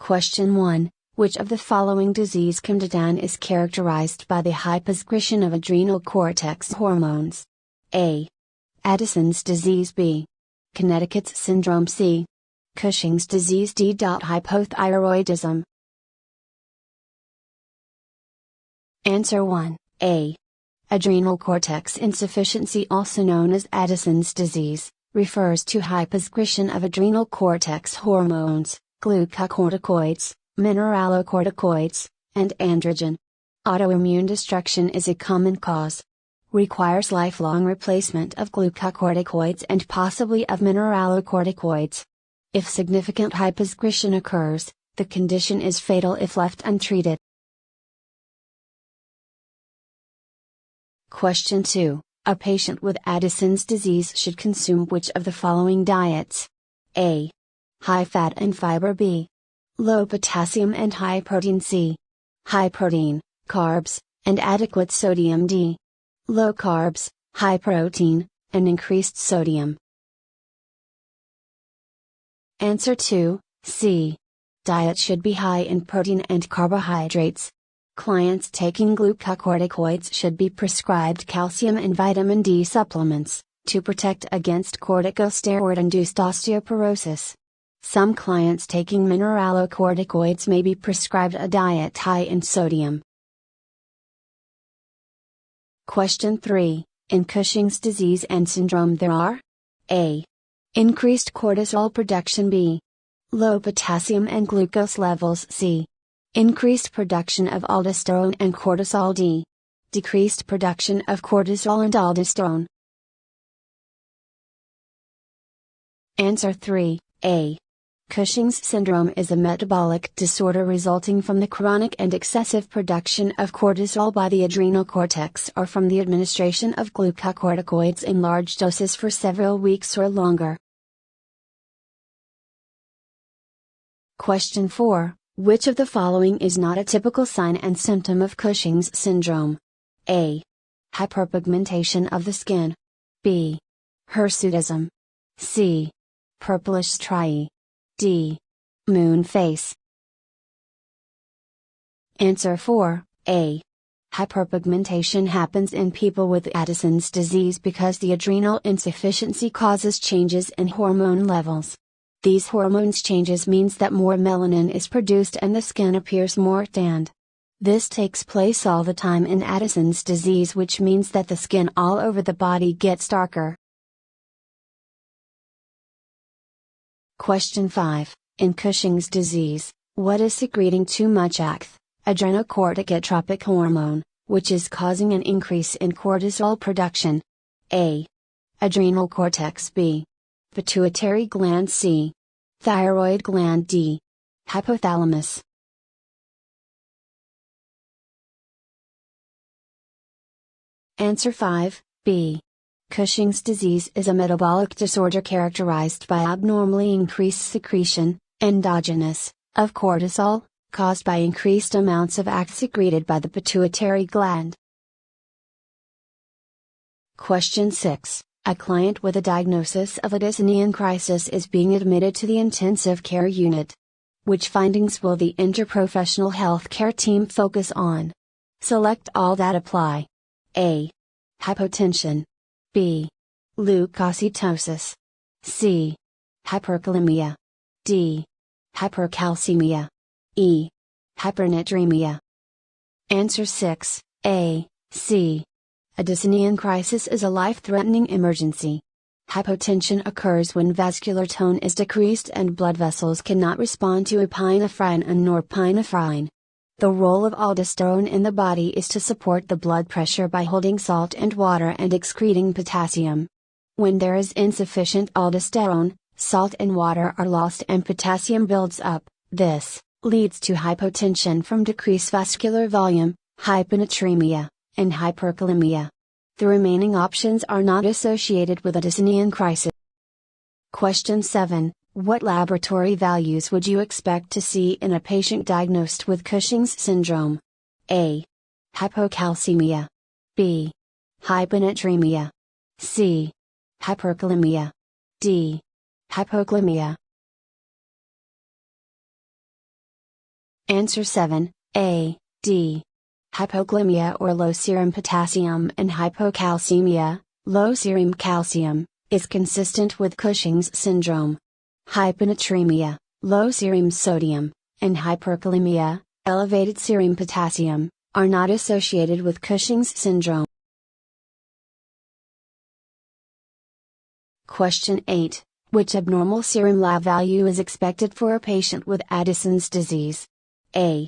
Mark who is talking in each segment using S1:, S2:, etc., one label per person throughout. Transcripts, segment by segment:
S1: Question 1. Which of the following disease condition is characterized by the hyposecretion of adrenal cortex hormones? A. Addison's disease. B. Cushing's syndrome. C. Cushing's disease. D. Hypothyroidism. Answer 1. A. Adrenal cortex insufficiency, also known as Addison's disease, refers to hyposecretion of adrenal cortex hormones, glucocorticoids, mineralocorticoids, and androgen. Autoimmune destruction is a common cause. Requires lifelong replacement of glucocorticoids and possibly of mineralocorticoids. If significant hyposecretion occurs, the condition is fatal if left untreated. Question 2. A patient with Addison's disease should consume which of the following diets? A. High fat and fiber. B. Low potassium and high protein. C. High protein, carbs, and adequate sodium. D. Low carbs, high protein, and increased sodium. Answer 2, C. Diet should be high in protein and carbohydrates. Clients taking glucocorticoids should be prescribed calcium and vitamin D supplements, to protect against corticosteroid-induced osteoporosis. Some clients taking mineralocorticoids may be prescribed a diet high in sodium. Question 3. In Cushing's disease and syndrome there are A. Increased cortisol production. B. Low potassium and glucose levels. C. Increased production of aldosterone and cortisol. D. Decreased production of cortisol and aldosterone. Answer 3, A. Cushing's syndrome is a metabolic disorder resulting from the chronic and excessive production of cortisol by the adrenal cortex or from the administration of glucocorticoids in large doses for several weeks or longer. Question 4. Which of the following is not a typical sign and symptom of Cushing's syndrome? A. Hyperpigmentation of the skin. B. Hirsutism. C. Purplish striae. D. Moon face. Answer 4, A. Hyperpigmentation happens in people with Addison's disease because the adrenal insufficiency causes changes in hormone levels. These hormones changes means that more melanin is produced and the skin appears more tanned. This takes place all the time in Addison's disease, which means that the skin all over the body gets darker. Question 5. In Cushing's disease, what is secreting too much ACTH, adrenocorticotropic hormone, which is causing an increase in cortisol production? A. Adrenal cortex. B. Pituitary gland. C. Thyroid gland. D. Hypothalamus. Answer 5, B. Cushing's disease is a metabolic disorder characterized by abnormally increased secretion, endogenous, of cortisol, caused by increased amounts of ACTH secreted by the pituitary gland. Question 6. A client with a diagnosis of Addisonian crisis is being admitted to the intensive care unit. Which findings will the interprofessional healthcare team focus on? Select all that apply. A. Hypotension. B. Leukocytosis. C. Hyperkalemia. D. Hypercalcemia. E. Hypernatremia. Answer 6, A, C. Addisonian crisis is a life-threatening emergency. Hypotension occurs when vascular tone is decreased and blood vessels cannot respond to epinephrine and norepinephrine. The role of aldosterone in the body is to support the blood pressure by holding salt and water and excreting potassium. When there is insufficient aldosterone, salt and water are lost and potassium builds up. This leads to hypotension from decreased vascular volume, hyponatremia, and hyperkalemia. The remaining options are not associated with Addisonian crisis. Question 7. What laboratory values would you expect to see in a patient diagnosed with Cushing's syndrome? A. Hypocalcemia. B. Hyponatremia. C. Hyperkalemia. D. Hypokalemia. Answer 7, A, D. Hypoglycemia or low serum potassium and hypocalcemia, low serum calcium, is consistent with Cushing's syndrome. Hyponatremia, low serum sodium, and hyperkalemia, elevated serum potassium, are not associated with Cushing's syndrome. Question 8. Which abnormal serum lab value is expected for a patient with Addison's disease? A.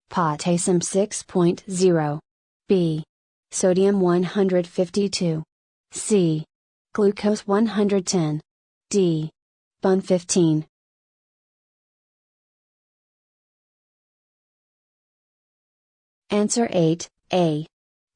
S1: Potassium 6.0. B. Sodium 152. C. Glucose 110. D. Bun 15. Answer 8, A.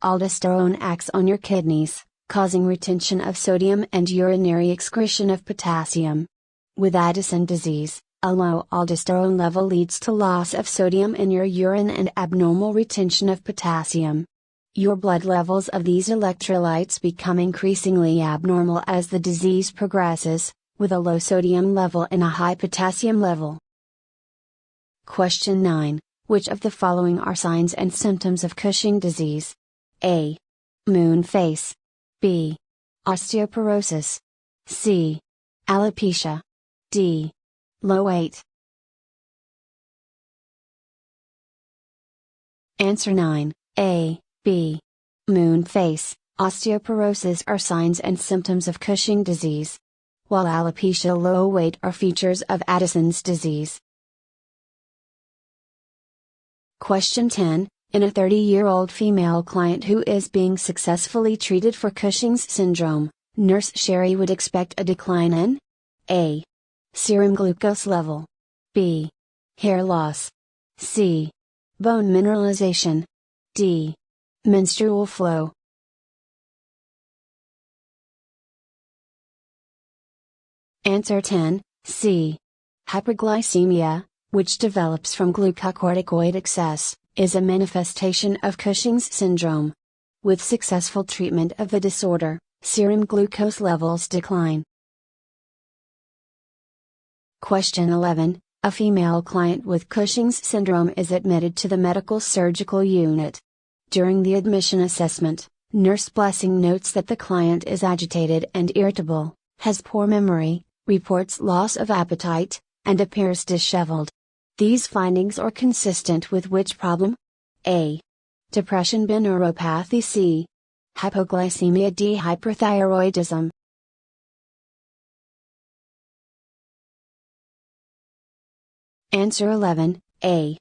S1: Aldosterone acts on your kidneys, causing retention of sodium and urinary excretion of potassium. With Addison disease, a low aldosterone level leads to loss of sodium in your urine and abnormal retention of potassium. Your blood levels of these electrolytes become increasingly abnormal as the disease progresses, with a low sodium level and a high potassium level. Question 9. Which of the following are signs and symptoms of Cushing disease? A. Moon face. B. Osteoporosis. C. Alopecia. D. Low weight. Answer 9, A, B. Moon face, osteoporosis are signs and symptoms of Cushing disease, while alopecia, low weight are features of Addison's disease. Question 10. In a 30-year-old female client who is being successfully treated for Cushing's syndrome, Nurse Sherry would expect a decline in A. Serum glucose level. B. Hair loss. C. Bone mineralization. D. Menstrual flow. Answer 10, C. Hyperglycemia, which develops from glucocorticoid excess, is a manifestation of Cushing's syndrome. With successful treatment of the disorder, serum glucose levels decline. Question 11. A female client with Cushing's syndrome is admitted to the medical surgical unit. During the admission assessment, Nurse Blessing notes that the client is agitated and irritable, has poor memory, reports loss of appetite, and appears disheveled. These findings are consistent with which problem? A. Depression, B. Neuropathy, C. Hypoglycemia, D. Hyperthyroidism. Answer 11, A.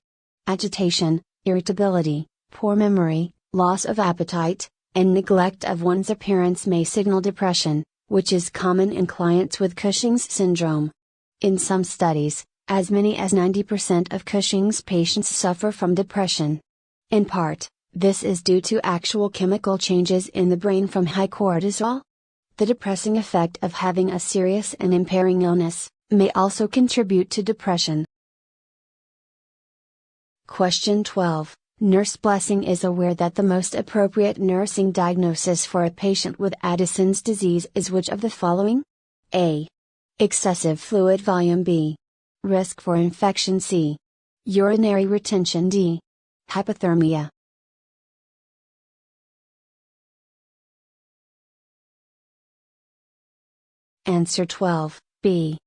S1: Agitation, irritability, poor memory, loss of appetite, and neglect of one's appearance may signal depression, which is common in clients with Cushing's syndrome. In some studies, as many as 90% of Cushing's patients suffer from depression. In part, this is due to actual chemical changes in the brain from high cortisol. The depressing effect of having a serious and impairing illness may also contribute to depression. Question 12. Nurse Blessing is aware that the most appropriate nursing diagnosis for a patient with Addison's disease is which of the following? A. Excessive fluid volume, B. Risk for infection, C. Urinary retention, D. Hypothermia. Answer 12, B.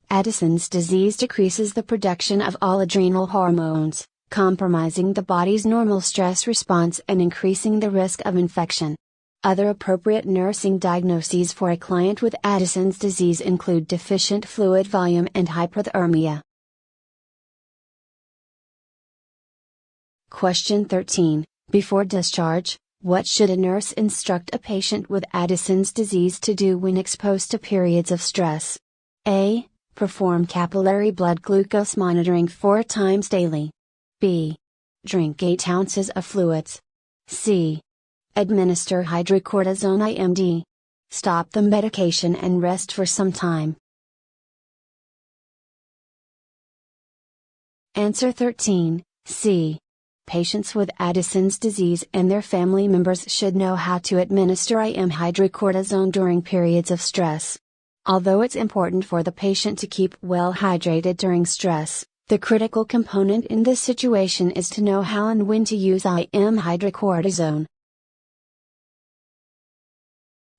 S1: Addison's disease decreases the production of all adrenal hormones, compromising the body's normal stress response and increasing the risk of infection. Other appropriate nursing diagnoses for a client with Addison's disease include deficient fluid volume and hypothermia. Question 13. Before discharge, what should a nurse instruct a patient with Addison's disease to do when exposed to periods of stress? A. Perform capillary blood glucose monitoring 4 times daily. B. Drink 8 ounces of fluids. C. Administer hydrocortisone IMD. Stop the medication and rest for some time. Answer 13, C. Patients with Addison's disease and their family members should know how to administer IM hydrocortisone during periods of stress. Although it's important for the patient to keep well hydrated during stress, The critical component in this situation is to know how and when to use IM hydrocortisone.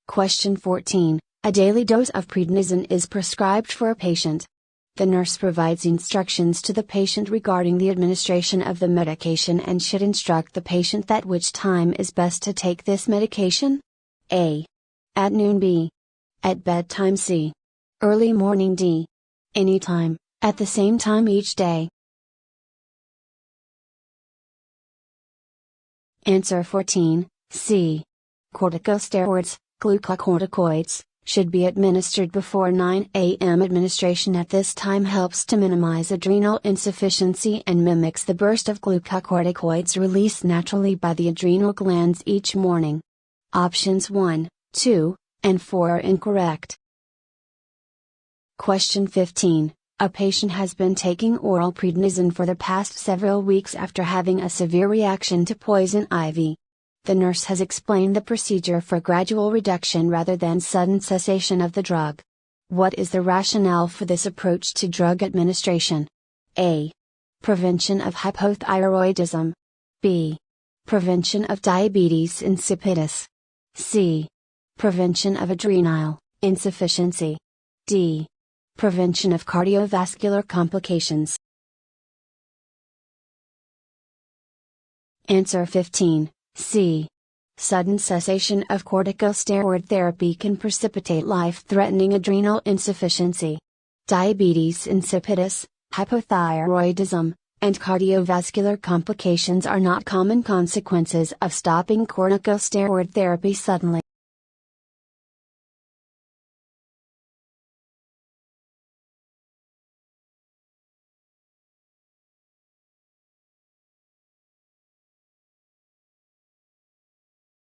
S1: Question 14. A daily dose of prednisone is prescribed for a patient. The nurse provides instructions to the patient regarding the administration of the medication and should instruct the patient that which time is best to take this medication. A. At noon. B. At bedtime. C. Early morning. D. Anytime, at the same time each day. Answer 14, C. Corticosteroids, glucocorticoids, should be administered before 9 a.m. Administration at this time helps to minimize adrenal insufficiency and mimics the burst of glucocorticoids released naturally by the adrenal glands each morning. Options 1, 2, and 4 are incorrect. Question 15. A patient has been taking oral prednisone for the past several weeks after having a severe reaction to poison ivy. The nurse has explained the procedure for gradual reduction rather than sudden cessation of the drug. What is the rationale for this approach to drug administration? A. Prevention of hypothyroidism. B. Prevention of diabetes insipidus. C. Prevention of adrenal insufficiency. D. Prevention of cardiovascular complications. Answer 15, C. Sudden cessation of corticosteroid therapy can precipitate life-threatening adrenal insufficiency. Diabetes insipidus, hypothyroidism, and cardiovascular complications are not common consequences of stopping corticosteroid therapy suddenly.